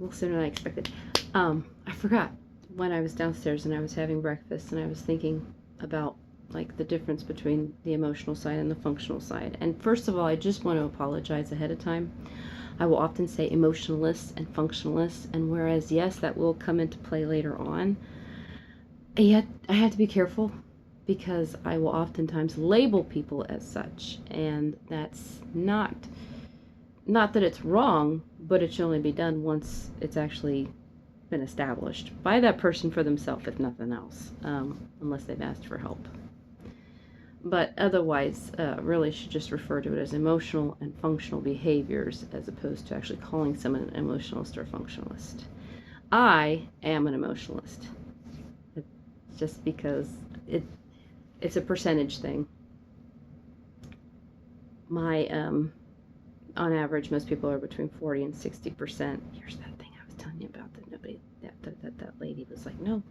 little sooner than I expected. I forgot when I was downstairs and I was having breakfast and I was thinking about like the difference between the emotional side and the functional side. And first of all, I just want to apologize ahead of time. I will often say emotionalists and functionalists, and whereas yes, that will come into play later on, yet I have to be careful because I will oftentimes label people as such, and that's not that it's wrong, but it should only be done once it's actually been established by that person for themselves, if nothing else, unless they've asked for help. But otherwise, really should just refer to it as emotional and functional behaviors as opposed to actually calling someone an emotionalist or functionalist. I am an emotionalist. It's just because it's a percentage thing. My on average, most people are between 40 and 60%. Here's that thing I was telling you about that nobody, that lady was like, no,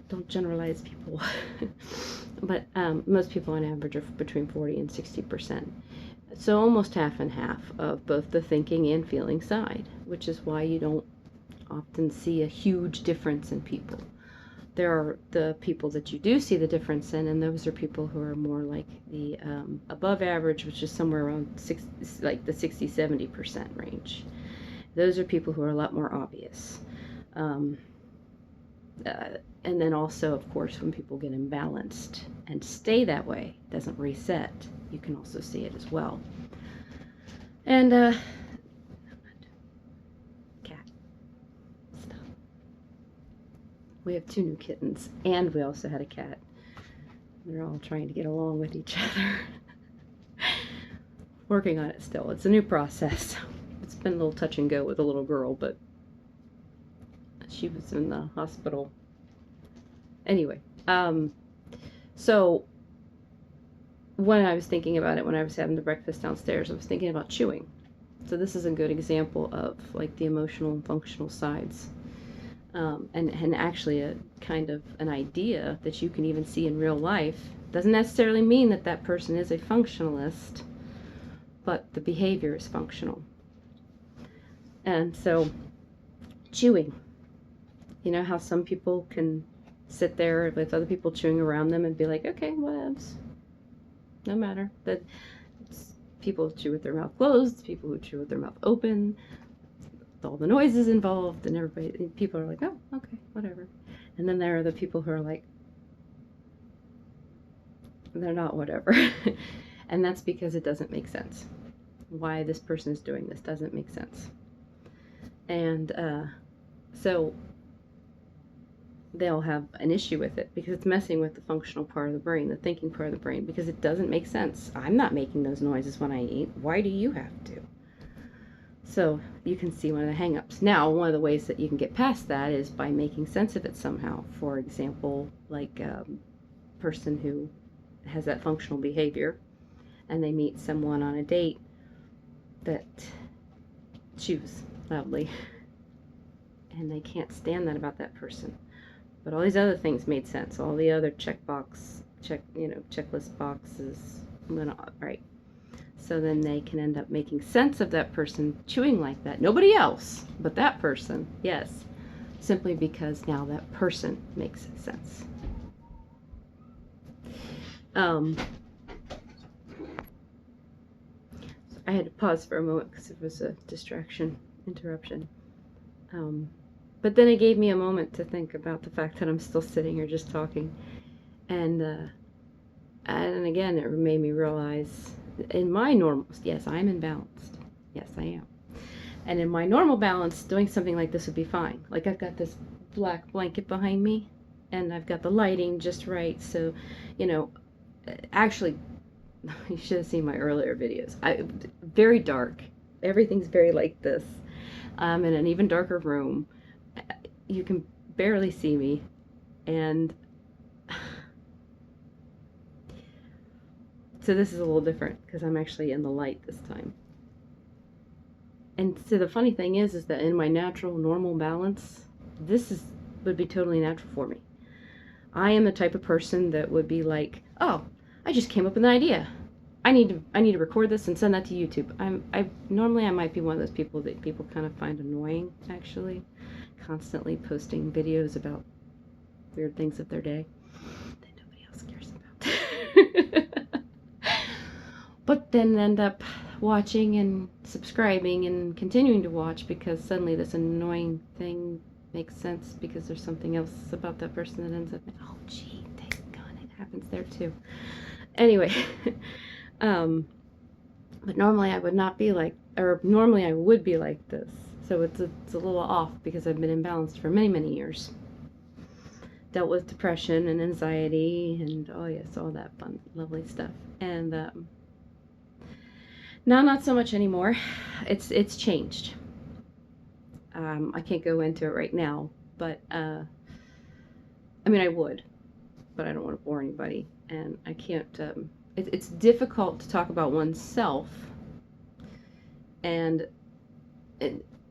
don't generalize people. But most people on average are between 40 and 60%. So almost half and half of both the thinking and feeling side, which is why you don't often see a huge difference in people. There are the people that you do see the difference in, and those are people who are more like the above average, which is somewhere around like the 60-70% range. Those are people who are a lot more obvious. And then also, of course, when people get imbalanced and stay that way, doesn't reset, you can also see it as well. And cat stuff. We have 2 new kittens, and we also had a cat. They're all trying to get along with each other. Working on it still. It's a new process. It's been a little touch and go with a little girl, but she was in the hospital. Anyway, so when I was thinking about it, when I was having the breakfast downstairs, I was thinking about chewing. So this is a good example of like the emotional and functional sides. And actually a kind of an idea that you can even see in real life. Doesn't necessarily mean that that person is a functionalist, but the behavior is functional. And so chewing, you know how some people can sit there with other people chewing around them and be like, okay, whatevs, no matter. That people chew with their mouth closed, people who chew with their mouth open, all the noises involved, and everybody, people are like, oh, okay, whatever. And then there are the people who are like, they're not whatever. And that's because it doesn't make sense. Why this person is doing this doesn't make sense. And so they'll have an issue with it because it's messing with the functional part of the brain, the thinking part of the brain, because it doesn't make sense. I'm not making those noises when I eat. Why do you have to? So you can see one of the hang-ups. Now, one of the ways that you can get past that is by making sense of it somehow. For example, like a person who has that functional behavior and they meet someone on a date that chews loudly and they can't stand that about that person. But all these other things made sense. All the other checklist boxes went on, right? So then they can end up making sense of that person chewing like that. Nobody else, but that person, yes. Simply because now that person makes sense. I had to pause for a moment because it was a interruption. But then it gave me a moment to think about the fact that I'm still sitting here just talking. And again, it made me realize in my normal, yes, I'm imbalanced. Yes, I am. And in my normal balance, doing something like this would be fine. Like I've got this black blanket behind me and I've got the lighting just right. So, you know, actually, you should have seen my earlier videos. Very dark. Everything's very like this. I'm in an even darker room. You can barely see me. And so this is a little different because I'm actually in the light this time. And so the funny thing is that in my natural, normal balance, would be totally natural for me. I am the type of person that would be like, oh, I just came up with an idea. I need to record this and send that to YouTube. I normally I might be one of those people that people kind of find annoying, actually, constantly posting videos about weird things of their day that nobody else cares about. But then end up watching and subscribing and continuing to watch because suddenly this annoying thing makes sense because there's something else about that person that ends up, oh gee, thank God, it happens there too. Anyway, but normally I would not be like, or normally I would be like this. So it's a little off because I've been imbalanced for many, many years. Dealt with depression and anxiety and, oh yes, all that fun, lovely stuff. And now not so much anymore. It's changed. I can't go into it right now, but I mean I would, but I don't want to bore anybody, and I can't. It's difficult to talk about oneself, and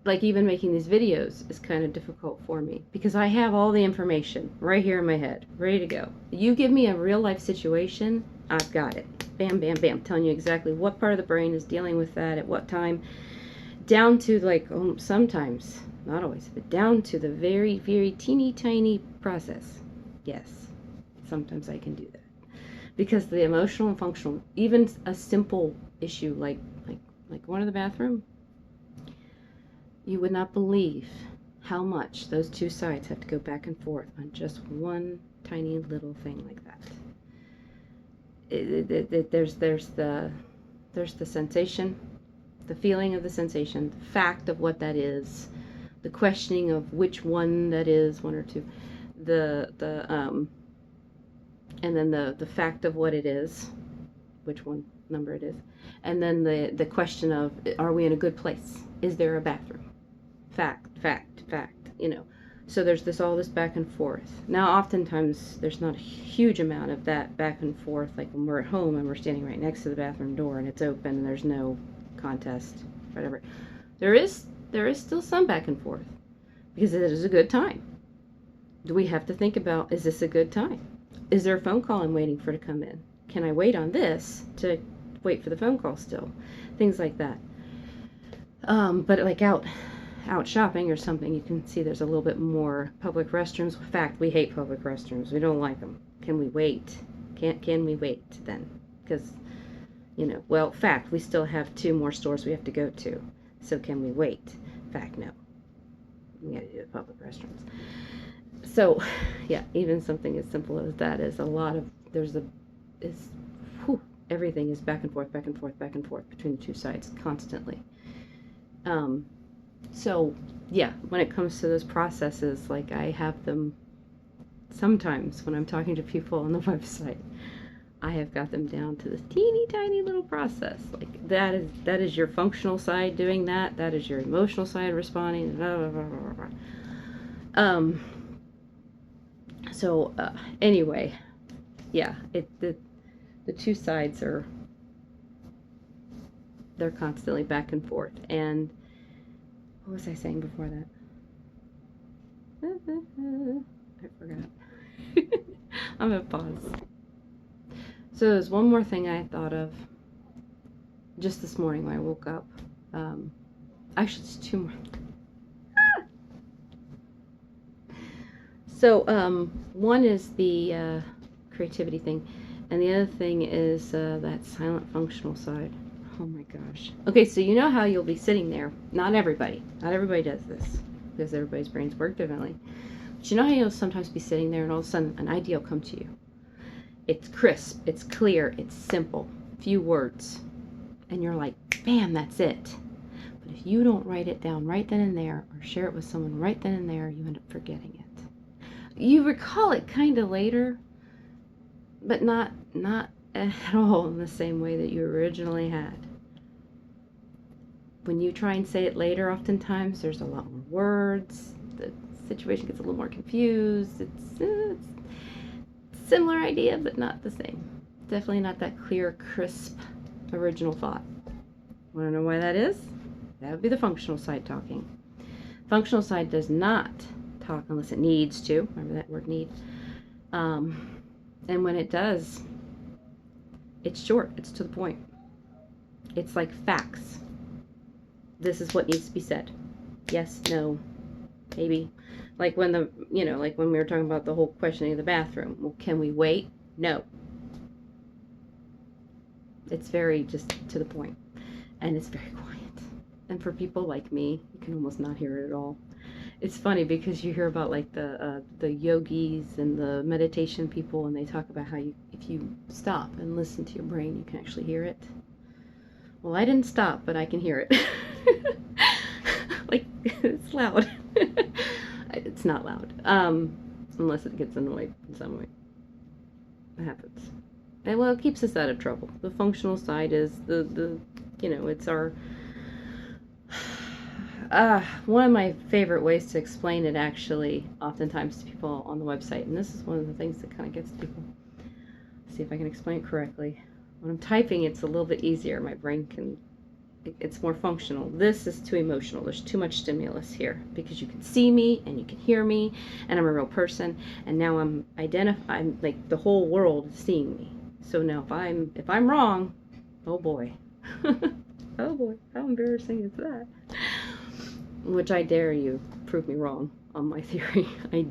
like even making these videos is kind of difficult for me because I have all the information right here in my head, ready to go. You give me a real life situation, I've got it. Bam, bam, bam, telling you exactly what part of the brain is dealing with that at what time, down to like sometimes, not always, but down to the very, very teeny tiny process. Yes, sometimes I can do that because the emotional and functional, even a simple issue like going to the bathroom, you would not believe how much those two sides have to go back and forth on just one tiny little thing like that. There's the sensation, the feeling of the sensation, the fact of what that is, the questioning of which one that is, one or two, and then the fact of what it is, which one number it is, and then the question of, are we in a good place? Is there a bathroom? Fact, you know. So there's all this back and forth. Now, oftentimes, there's not a huge amount of that back and forth, like when we're at home and we're standing right next to the bathroom door and it's open and there's no contest, whatever. There is still some back and forth because it is a good time. Do we have to think about, is this a good time? Is there a phone call I'm waiting for to come in? Can I wait on this to wait for the phone call still? Things like that. But like out shopping or something, you can see there's a little bit more public restrooms. In fact, we hate public restrooms. We don't like them. Can we wait? Can we wait then? Because, you know, well, fact, we still have 2 more stores we have to go to. So can we wait? Fact, no. We got to do the public restrooms. So, yeah, even something as simple as that is everything is back and forth between the two sides constantly. So, yeah, when it comes to those processes, like I have them sometimes when I'm talking to people on the website, I have got them down to this teeny tiny little process. Like that is your functional side doing that. That is your emotional side responding. Blah, blah, blah, blah, blah. So anyway, yeah, the two sides they're constantly back and forth. And what was I saying before that? I forgot. I'm gonna pause. So there's one more thing I thought of just this morning when I woke up. Actually, it's 2 more. So one is the creativity thing, and the other thing is that silent functional side. Oh my gosh. Okay, so you know how you'll be sitting there. Not everybody does this because everybody's brains work differently. But you know how you'll sometimes be sitting there and all of a sudden an idea will come to you. It's crisp, it's clear, it's simple, few words, and you're like, bam, that's it. But if you don't write it down right then and there or share it with someone right then and there, you end up forgetting it. You recall it kind of later, but not at all in the same way that you originally had. When you try and say it later, oftentimes there's a lot more words, the situation gets a little more confused. It's similar idea, but not the same. Definitely not that clear, crisp, original thought. Want to know why that is? That would be the functional side talking. Functional side does not talk unless it needs to. Remember that word need. And when it does, it's short, it's to the point. It's like facts. This is what needs to be said. Yes, no, maybe. Like when like when we were talking about the whole questioning of the bathroom. Well, can we wait? No. It's very just to the point, and it's very quiet. And for people like me, you can almost not hear it at all. It's funny because you hear about like the yogis and the meditation people, and they talk about how if you stop and listen to your brain, you can actually hear it. Well, I didn't stop, but I can hear it. Like, it's loud. It's not loud, unless it gets annoyed in some way. It happens. And well, it keeps us out of trouble. The functional side is it's our one of my favorite ways to explain it, actually, oftentimes to people on the website, and this is one of the things that kind of gets people. See if I can explain it correctly. When I'm typing, it's a little bit easier. My brain it's more functional. This is too emotional. There's too much stimulus here because you can see me and you can hear me, and I'm a real person, and now I'm like the whole world is seeing me. So now if I'm wrong, oh boy. Oh boy, how embarrassing is that? Which I dare you prove me wrong on my theory. I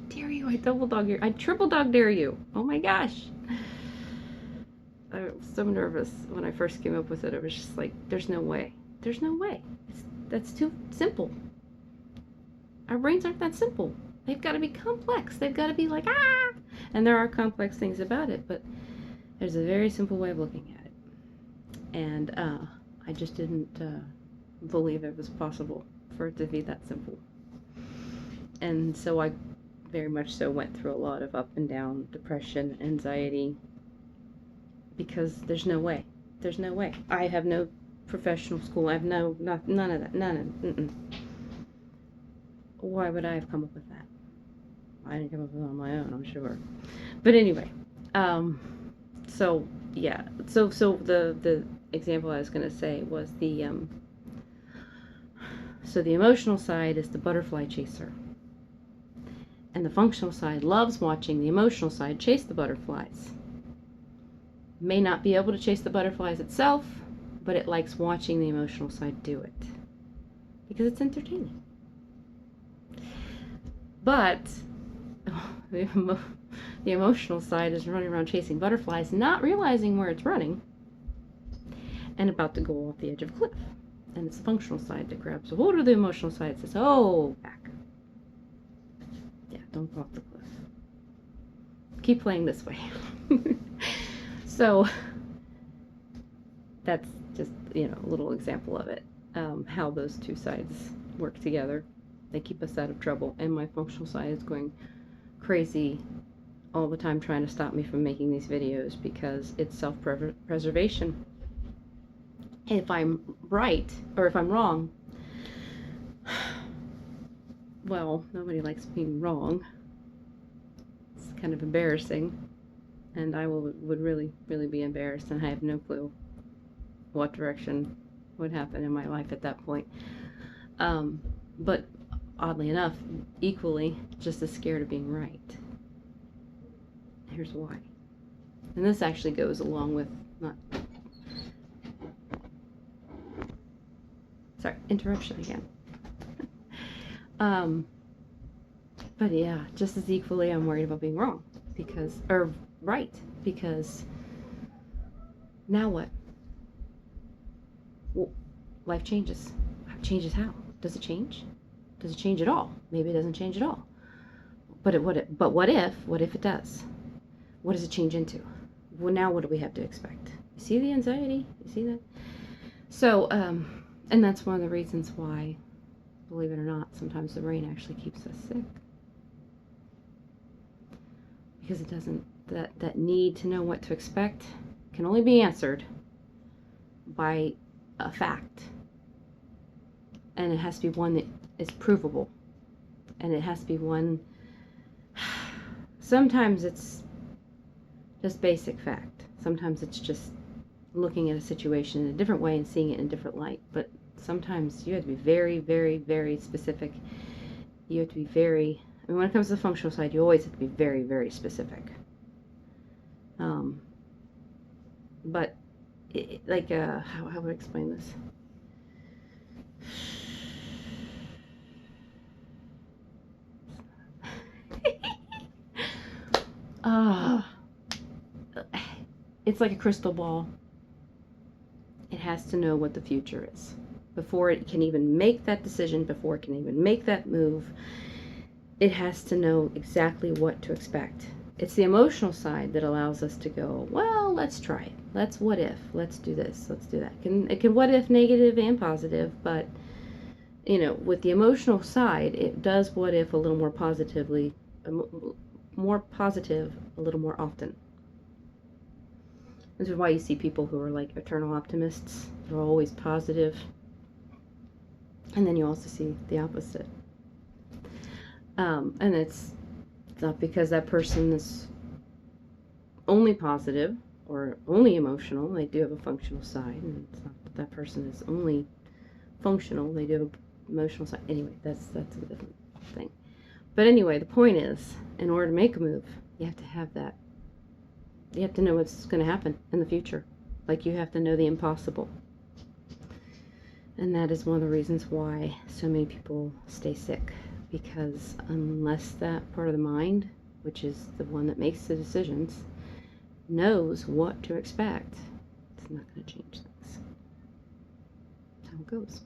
dare you. I triple dog dare you. Oh my gosh. I was so nervous when I first came up with it. I was just like, there's no way. There's no way. That's too simple. Our brains aren't that simple. They've got to be complex. They've got to be like, ah! And there are complex things about it, but there's a very simple way of looking at it. And I just didn't believe it was possible for it to be that simple. And so I very much so went through a lot of up and down, depression, anxiety, because there's no way. There's no way. I have no professional school. I have none of that. Why would I have come up with that? I didn't come up with it on my own, I'm sure. But anyway, so yeah. So the example I was going to say was so the emotional side is the butterfly chaser. And the functional side loves watching the emotional side chase the butterflies. May not be able to chase the butterflies itself, but it likes watching the emotional side do it because it's entertaining. But the emotional side is running around chasing butterflies, not realizing where it's running, and about to go off the edge of a cliff. And it's the functional side that grabs a hold of the emotional side and says, oh, back. Yeah, don't go off the cliff. Keep playing this way. So that's just, a little example of it, how those two sides work together. They keep us out of trouble, and my functional side is going crazy all the time trying to stop me from making these videos because it's self-preservation. If I'm right, or if I'm wrong, well, nobody likes being wrong. It's kind of embarrassing. And I would really, really be embarrassed, and I have no clue what direction would happen in my life at that point. But oddly enough, equally just as scared of being right. Here's why. And this actually goes along with interruption again. But yeah, just as equally I'm worried about being wrong right, because now what? Well, life changes. Changes how? Does it change? Does it change at all? Maybe it doesn't change at all. But what if it does? What does it change into? Well, now what do we have to expect? You see the anxiety? You see that? So, and that's one of the reasons why, believe it or not, sometimes the brain actually keeps us sick. Because it doesn't, that need to know what to expect can only be answered by a fact. And it has to be one that is provable. And it has to be one, sometimes it's just basic fact. Sometimes it's just looking at a situation in a different way and seeing it in a different light. But sometimes you have to be very, very, very specific. You have to be when it comes to the functional side, you always have to be very, very specific. But like how would I explain this? Ah, it's like a crystal ball. It has to know what the future is before it can even make that decision, before it can even make that move. It has to know exactly what to expect. It's the emotional side that allows us to go, well, let's try it. Let's what if. Let's do this. Let's do that. It can what if negative and positive, but with the emotional side, it does what if a little more positively, more positive a little more often. This is why you see people who are like eternal optimists. They're always positive. And then you also see the opposite. And it's not because that person is only positive or only emotional. They do have a functional side, and it's not that person is only functional. They do have an emotional side. Anyway, that's a different thing. But anyway, the point is, in order to make a move, you have to have that. You have to know what's going to happen in the future. Like, you have to know the impossible. And that is one of the reasons why so many people stay sick. Because unless that part of the mind, which is the one that makes the decisions, knows what to expect, it's not going to change things. That's how it goes.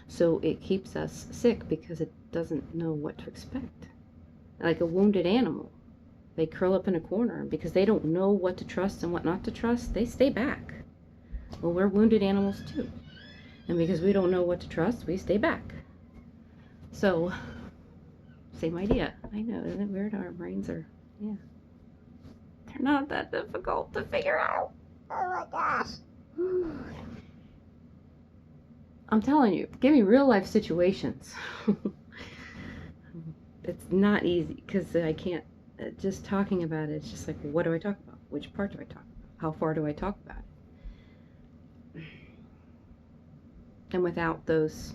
So it keeps us sick because it doesn't know what to expect. Like a wounded animal. They curl up in a corner because they don't know what to trust and what not to trust. They stay back. Well, we're wounded animals too. And because we don't know what to trust, we stay back. So, same idea. I know, isn't it weird? Our brains are, yeah. They're not that difficult to figure out. Oh my gosh. I'm telling you, give me real life situations. It's not easy because I can't, just talking about it, it's just like, what do I talk about? Which part do I talk about? How far do I talk about it? And without those,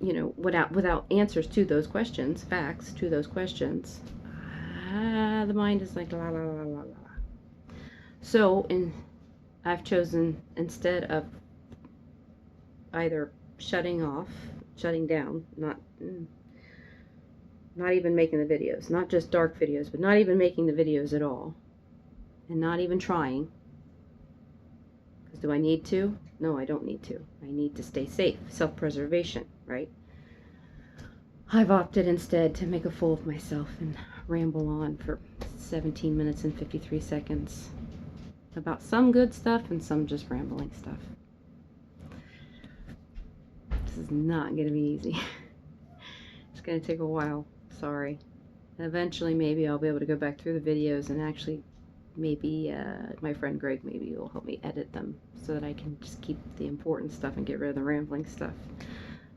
without answers to those questions, facts to those questions, the mind is like la la la la la. So I've chosen, instead of either shutting down, not even making the videos, not just dark videos, but not even making the videos at all, and not even trying. Because do I need to? No, I don't need to. I need to stay safe. Self-preservation, right? I've opted instead to make a fool of myself and ramble on for 17 minutes and 53 seconds about some good stuff and some just rambling stuff. This is not going to be easy. It's going to take a while. Sorry. Eventually, maybe I'll be able to go back through the videos and actually, maybe my friend Greg maybe will help me edit them so that I can just keep the important stuff and get rid of the rambling stuff.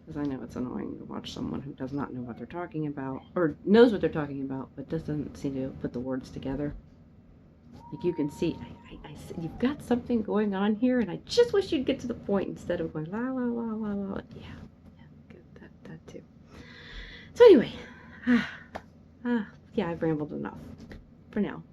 Because I know it's annoying to watch someone who does not know what they're talking about, or knows what they're talking about, but doesn't seem to put the words together. Like, you can see, I you've got something going on here, and I just wish you'd get to the point instead of going la la la la la. Yeah, good, that too. So anyway, yeah, I've rambled enough for now.